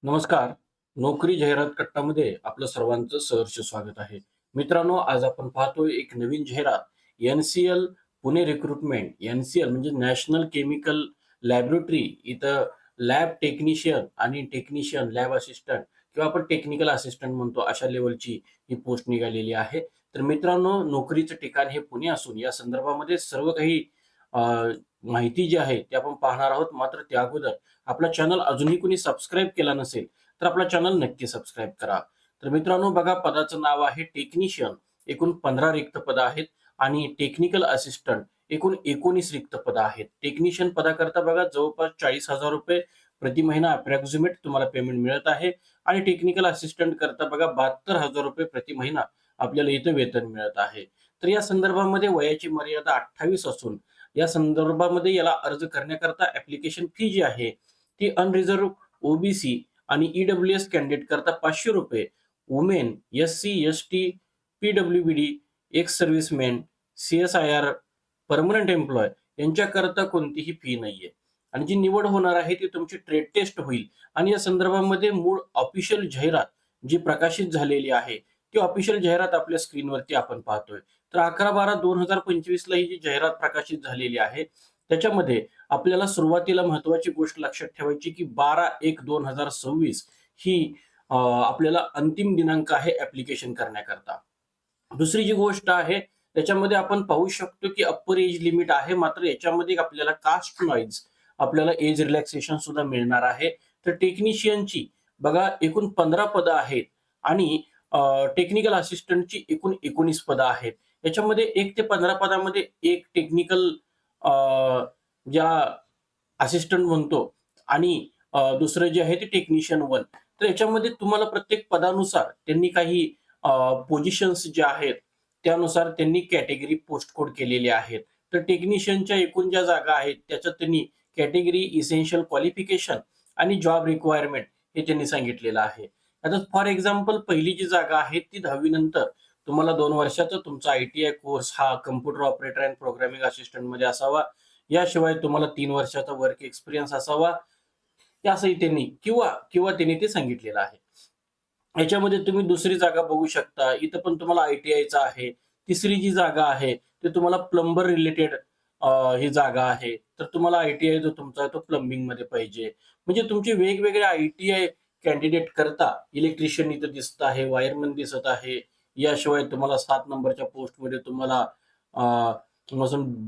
नमस्कार. नोकरी जाहिरात कट्टामध्ये आपलं सर्वांचं सहर्ष स्वागत आहे. मित्रांनो, आज आपण पाहतोय एक नवीन जाहिरात. NCL Pune recruitment. NCL म्हणजे नॅशनल केमिकल लॅबोरेटरी. इथं लॅब टेक्निशियन आणि टेक्निशियन, लॅब असिस्टंट किंवा आपण टेक्निकल असिस्टंट म्हणतो, अशा लेव्हलची ही पोस्ट निघालेली आहे. तर मित्रांनो, नोकरीचं ठिकाण हे पुणे असून या संदर्भामध्ये सर्व काही अ, माहिती जी आहे ती आपण पाहणार आहोत. मात्र त्या अगोदर आपला चॅनल अजूनही कोणी सबस्क्राईब केला नसेल, तर आपला चॅनल नक्की सबस्क्राईब करा. तर मित्रांनो बघा, पदाचं नाव आहे टेक्निशियन. एकूण 15 रिक्त पदं आहेत आणि टेक्निकल असिस्टंट एकूण 19 रिक्त पदं आहेत. टेक्निशियन पदाकरता बघा जवळपास ₹40,000 प्रति महिना अप्रॉक्सिमेट तुम्हाला पेमेंट मिळत आहे आणि टेक्निकल असिस्टंट करता बघा ₹72,000 प्रति महिना आपल्याला इथं वेतन मिळत आहे. तर या संदर्भामध्ये वयाची मर्यादा 28 असून या संदर्भामध्ये याला अर्ज करण्याकरता ॲप्लिकेशन फी जी आहे ती अनरिझर्व्ह ओबीसी आणि ईडब्ल्यूएस कॅन्डिडेट करता ₹500, women, SC, ST, PWBD, ex serviceman, CSIR, permanent employ यांच्याकरता कोणतीही फी नाहीये. आणि जी निवड होणार आहे ती तुमची ट्रेड टेस्ट होईल आणि या संदर्भामध्ये मूळ ऑफिशियल जाहिरात जी प्रकाशित झालेली आहे, ती ऑफिशियल जाहिरात आपल्या स्क्रीनवरती आपण पाहतोय. तर 11/12/2025 ला ही जी जाहिरात प्रकाशित झालेली आहे, त्याच्यामध्ये आपल्याला सुरुवातीला महत्त्वाची गोष्ट लक्षात ठेवायची, की 12/1/2026 ही आपल्याला अंतिम दिनांक आहे ॲप्लिकेशन करण्याकरता. दुसरी जी गोष्ट आहे, त्याच्यामध्ये आपण पाहू शकतो, की अप्पर एज लिमिट आहे. मात्र याच्यामध्ये आपल्याला कास्ट वाईज आपल्याला एज रिलॅक्सेशन सुद्धा मिळणार आहे. तर टेक्निशियनची बघा एकूण 15 पदं आहेत आणि टेक्निकल असिस्टंटची एकूण 19 पदं आहेत. याच्यामध्ये 1 ते 15 पदामध्ये एक टेक्निकल ज्या असिस्टंट म्हणतो आणि दुसरं जे आहे ते टेक्निशियन 1. तर याच्यामध्ये तुम्हाला प्रत्येक पदानुसार त्यांनी काही पोझिशन्स ज्या आहेत, त्यानुसार त्यांनी कॅटेगरी पोस्ट कोड केलेले आहेत. तर टेक्निशियनच्या एकूण ज्या जागा आहेत, त्याच्यात त्यांनी कॅटेगरी, इसेन्शियल क्वालिफिकेशन आणि जॉब रिक्वायरमेंट हे त्यांनी सांगितलेलं आहे. आता फॉर एक्झाम्पल पहिली जी जागा आहे ती 10वी नंतर तुम्हाला 2 वर्षाचा तुमचा आय-टी-आय कोर्स हा कॉम्प्युटर ऑपरेटर अँड प्रोग्रामिंग असिस्टंटमध्ये असावा. याशिवाय तुम्हाला 3 वर्षाचा वर्क एक्सपिरियन्स असावा. हे असंही त्यांनी किंवा किंवा त्यांनी ते सांगितलेलं आहे. याच्यामध्ये तुम्ही दुसरी जागा बघू शकता. इथं पण तुम्हाला आय-टी-आयचा आहे. तिसरी जी जागा आहे, ते तुम्हाला प्लंबर रिलेटेड ही जागा आहे. तर तुम्हाला आय-टी-आय जो तुमचा आहे, तो प्लंबिंगमध्ये पाहिजे. म्हणजे तुमचे वेगवेगळे आय-टी-आय कॅन्डिडेट करता इलेक्ट्रिशियन इथं दिसत आहे, वायरमन दिसत आहे. याशिवाय तुम्हाला 7 नंबरच्या पोस्टमध्ये तुम्हाला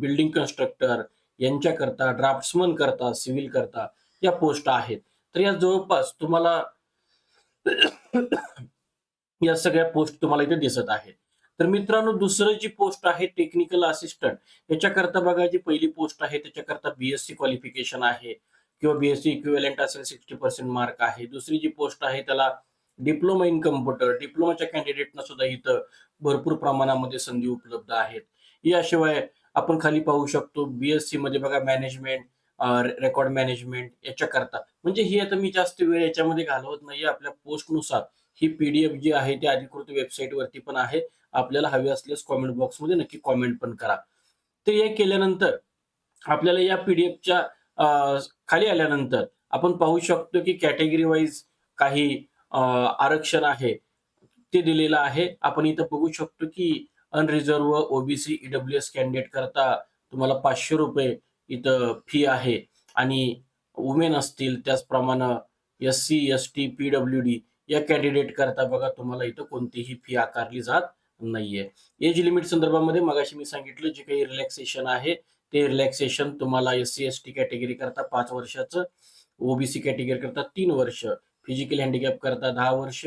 बिल्डिंग कन्स्ट्रक्टर यांच्याकरता, ड्राफ्ट्समन करता, सिव्हिल करता या पोस्ट आहेत. तर या जवळपास तुम्हाला या सगळ्या पोस्ट तुम्हाला इथे दिसत आहेत. तर मित्रांनो, दुसरं जी पोस्ट आहे टेक्निकल असिस्टंट, याच्याकरता बघा जी पहिली पोस्ट आहे त्याच्याकरता बी-एससी क्वालिफिकेशन आहे किंवा बी-एससी इक्विव्हॅलंट असेल 60% मार्क आहे. दुसरी जी पोस्ट आहे त्याला डिप्लोमा इन कॉम्प्युटर, डिप्लोमाच्या कॅन्डिडेटना सुद्धा इथं भरपूर प्रमाणामध्ये संधी उपलब्ध आहेत. याशिवाय आपण खाली पाहू शकतो बी-एससी मध्ये बघा मॅनेजमेंट, रेकॉर्ड मॅनेजमेंट याच्याकरता. म्हणजे ही आता मी जास्त वेळ याच्यामध्ये घालवत नाहीये. आपल्या पोस्टनुसार ही पी-डी-एफ जी आहे ती अधिकृत वेबसाईटवरती पण आहे. आपल्याला हवी असल्यास कमेंट बॉक्समध्ये नक्की कमेंट पण करा. तर हे केल्यानंतर आपल्याला या पी-डी-एफच्या खाली आल्यानंतर आपण पाहू शकतो, की कॅटेगरी वाईज काही आरक्षण आहे, ते दिलेलं आहे. आपण इथं बघू शकतो, की अनरिझर्व्ह, ओबीसी, ईडब्ल्यूएस कॅन्डिडेट करता तुम्हाला ₹500 इथं फी आहे आणि वुमेन असतील त्याचप्रमाणे एस-सी, एस-टी, पी-डब्ल्यू-डी या कॅन्डिडेट करता बघा तुम्हाला इथं कोणतीही फी आकारली जात नाहीये. एज लिमिट संदर्भामध्ये मगाशी मी सांगितलं जे काही रिलॅक्सेशन आहे, ते रिलॅक्सेशन तुम्हाला एस-सी, एस-टी कॅटेगरी करता 5 वर्षाचं, ओबीसी कॅटेगरी करता 3 वर्ष, फिजिकल हँडिकॅप करता 10 वर्ष,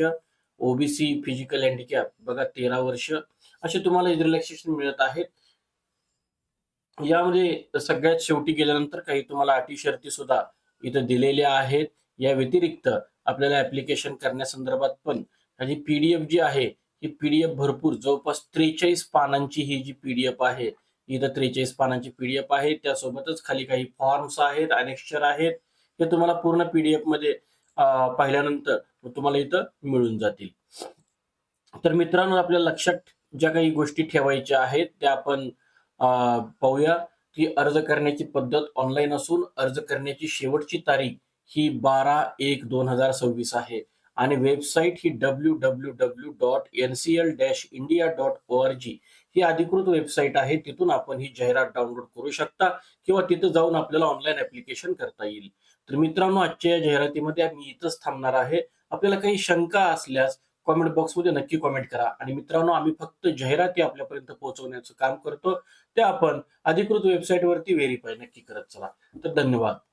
ओबीसी फिजिकल हँडिकॅप बघा 13 वर्ष, असे तुम्हाला रिलॅक्सेशन मिळत आहेत. यामध्ये सगळ्यात शेवटी गेल्यानंतर काही तुम्हाला अटी शर्ती सुद्धा इथं दिलेल्या आहेत. या व्यतिरिक्त आपल्याला ॲप्लिकेशन करण्यासंदर्भात पण ह्याची पी-डी-एफ जी आहे, ही पी-डी-एफ भरपूर जवळपास 43 पानांची ही जी पी-डी-एफ आहे, इथं 43 पानांची पी-डी-एफ आहे. त्यासोबतच खाली काही फॉर्म्स आहेत, अनेक्षर आहेत. हे तुम्हाला पूर्ण पी-डी-एफमध्ये पाहिल्यानंतर तुम्हाला इथं मिळून जातील. तर मित्रांनो, आपल्या लक्षात ज्या काही गोष्टी ठेवायच्या आहेत त्या आपण पाहूया, की अर्ज करण्याची पद्धत ऑनलाईन असून अर्ज करण्याची शेवटची तारीख ही 12/1/2026 आहे आणि वेबसाईट ही www.ncl-india.org ही अधिकृत वेबसाईट आहे. तिथून आपण ही जाहिरात डाउनलोड करू शकता किंवा तिथं जाऊन आपल्याला ऑनलाईन ॲप्लिकेशन करता येईल. तर मित्रांनो, आजच्या या जाहिरातीमध्ये मी इथंच थांबणार आहे. आपल्याला काही शंका असल्यास कमेंट बॉक्समध्ये नक्की कमेंट करा. आणि मित्रांनो, आम्ही फक्त जाहिराती आपल्यापर्यंत पोहोचवण्याचं काम करतो. ते आपण अधिकृत वेबसाईटवरती व्हेरिफाय नक्की करत चला. तर धन्यवाद.